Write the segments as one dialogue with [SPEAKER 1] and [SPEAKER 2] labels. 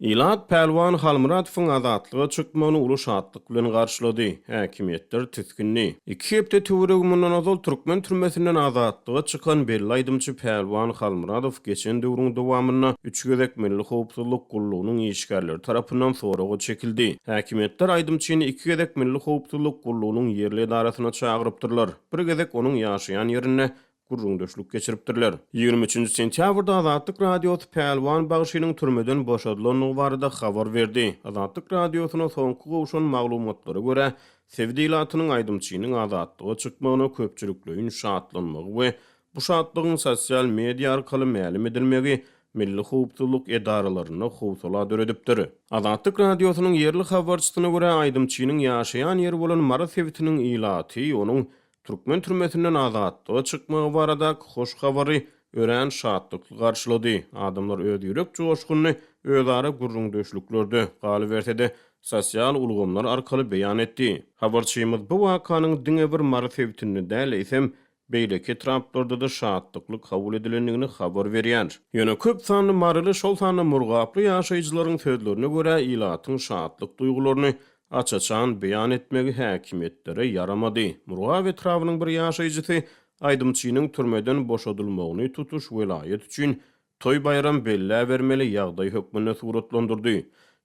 [SPEAKER 1] İlat Pälwan Halmuradowyň azatlyga çykmagyny uly şatlyk bilen garşylady. Häkimetler tiskinni. 2 hepde töwereg mundan azal Türkmen türmesinden azatlyga çıkan belli aýdymçy Pälwan Halmuradow geçen döwrüň dowamyna 3 gezek milli howpsuzlyk gullugynyň işgärleri tarapyndan soraga çekildi. Häkimetler aýdymçyny 2 gezek milli howpsuzlyk gullugynyň yerli edarasyna çagyrypdyrlar. Bir gezek onuň ýaşaýan ýerine gurrundaşlyk geçiripdirler. 23 sentýabrda Azatlyk radiosy Pälwan Bagşynyň türmeden boşadylanyny barada habar berdi. Azatlyk radiosyna soňky gowşan maglumatlara görä, Sevdilatynyň aýdymçynyň azatlyga çykmagyna köpçülikleýin şatlanmagy we bu şatlygyň sosial media arkaly mälim edilmegi milli howpsuzlyk edaralaryna howsala döredipdir. Azatlyk radiosynyň yerli habarçysyna görä aýdymçynyň ýaşaýan ýeri bolan Mara Sewitiniň ilaty onuň Türkmen türmesinden azatlyga çykmagy barada hoş habary ören şatlyk garşylady. Adamlar öz ýürek joşguny özara gurrundaşlyklardy. Galy berse sosial ulgamlar arkaly beýan etdi. Habarçymyz bu wakanyň diňe bir Mara Sewitini däl eýsem beýleki traplarda da şatlyklyk kabul edilendigini habar berýär. Ýöne köp sanly marly şol sanly murgaply ýaşaýjylaryň sözlerine görä ilatyň şatlyk duýgularyny açaçan beýan etmegi häkimetlere yaramady. Murga we trawynyň bir ýaşaýjysy aýdymçynyň türmeden boşadylmagyny tutuş welaýet üçin toy bayram belle bermeli ýagdaý hökmüne suratlandyrdy.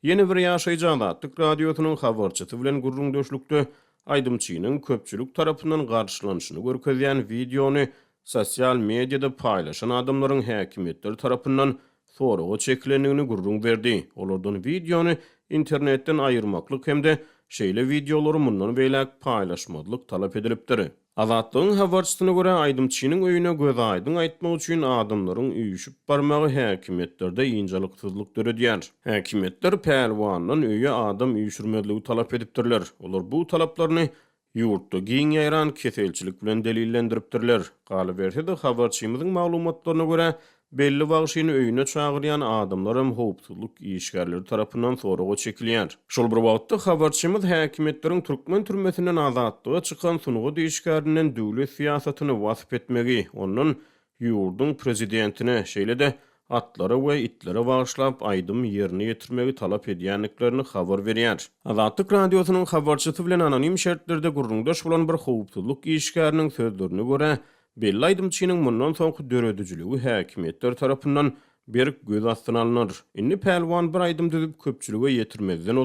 [SPEAKER 1] Ýene bir ýaşaýjy Azatlyk radiosynyň habarçysy bilen gurrundaşlykda aýdymçynyň köpçülik tarapyndan garşylanyşyny görkezýän videony sosial mediada paýlaşan adamlaryň häkimetler tarapyndan soraga çekilendigini gurrun berdi. Olardan videony internetden aýyrmaklyk hemde şeýle videolary mundan beýlek paýlaşmadyk talap edilipdir. Azatlygyň habarçysyna görä aýdymçynyň öýüne göz aýdyň aýtmak üçin adamlaryň üýüşip barmagy häkimetlerde ýynjylyksyzlyk döredýär. Häkimetler Pälwanyň öýe adam üýşürmedligi talap edipdirler. Olar bu talaplaryny ýurtda giň ýaýran keselçilik bilen delillendiripdirler. Galy berse-de habarçymyzyň maglumatlaryna görä belli Bagşyny öýüne çagyrýan adamlar hem howpsuzlyk işgärleri tarapyndan soraga çekilýär. Şol bir wagtda habarçymyz häkimetleriň Türkmen türmesinden azatlyga çykan sunugy diýişgärinden döwlet siýasatyny wasyp etmegi, onuň ýurdun prezidentine şeýle-de atlary we itlere bagyşlap aýdym ýerine ýetirmegi talap edýänliklerini habar berýär. Azatlyk radiosynyň habarçysy bilen anonim şertlerde gurrundaş bolan bir howpsuzlyk işgäriniň sözlerine görä belli aýdymçynyň mundan soňky döredijiligi häkimetler tarapyndan berk göz astyna alynır. Inni Pälwan bir aýdym düzüp köpçülige ýetirmezden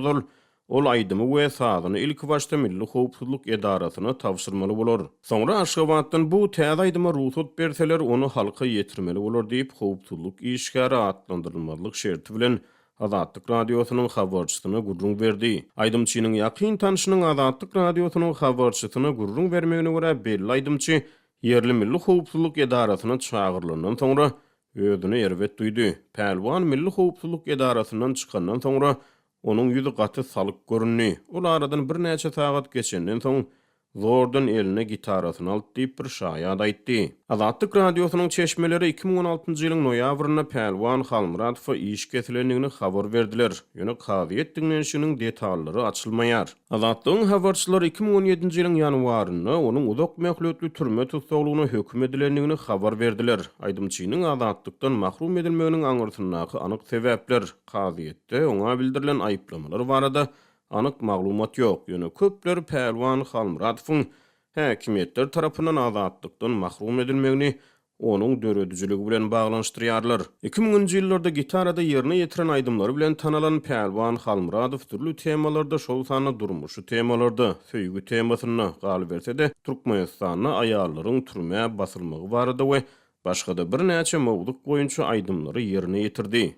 [SPEAKER 1] ol aýdymy we sazyny ilk başda milli howpsuzlyk edarasyna tapşyrmaly bolar. Soňra Aşgabatdan bu täze aýdyma ruhsat berseler onu halka ýetirmeli bolar diýip howpsuzlyk işgäri atlandyrylmalyk şerti bilen Azatlyk radiosynyň habarçysyna gurrun berdi. Aýdymçynyň ýakyn tanışynyň Azatlyk radiosynyň habarçysyna gurrun bermegine görä belli aýdymçy yerli milli howpsuzlyk edarasyna çagyrlandan soňra özüne erwet duýdy. Pälwan milli howpsuzlyk edarasyndan çykandan soňra onuň ýüzi gaty salyk görünni. Ol aradan bir näçe sagat geçenden soň zordan eline gitarasyny alyp diýip bir şaýat aýtdy. Azatlyk radiosynyň çeşmeleri 2016-njy ýylyň noýabryna Pälwan Halmuradow iş kesilendigini habar berdiler. Ýöne kaziýet dinlenişiniň detallary açylmaýar. Azatlygyň habarçylary 2017-nji ýylyň ýanwaryna onuň uzak möhletli türme tutsagylygyna hökm edilendigini habar berdiler. Aýdymçynyň azatlykdan mahrum edilmeginiň aňyrtyndaky anyk sebäpler kaziýetde oňa bildirilen aýyplamalar barada anyk maglumat ýok. Ýöne köpler Pälwan Halmuradowyň häkimetler tarapyndan azatlykdan mahrum edilmegini onuň döredijiligi bilen baglanşdyrýarlar. 2000-nji ýyllarda gitarada ýerine ýetiren aýdymlary bilen tanalan Pälwan Halmuradow türlü temalarda şol sanly durmuşy temalarda söýgü temasyna galy berse-de Türkmenistanyna aýallaryň türme basylmagy barada we başga da bir näçe mowduk boýunça aýdymlary ýerine ýetirdi.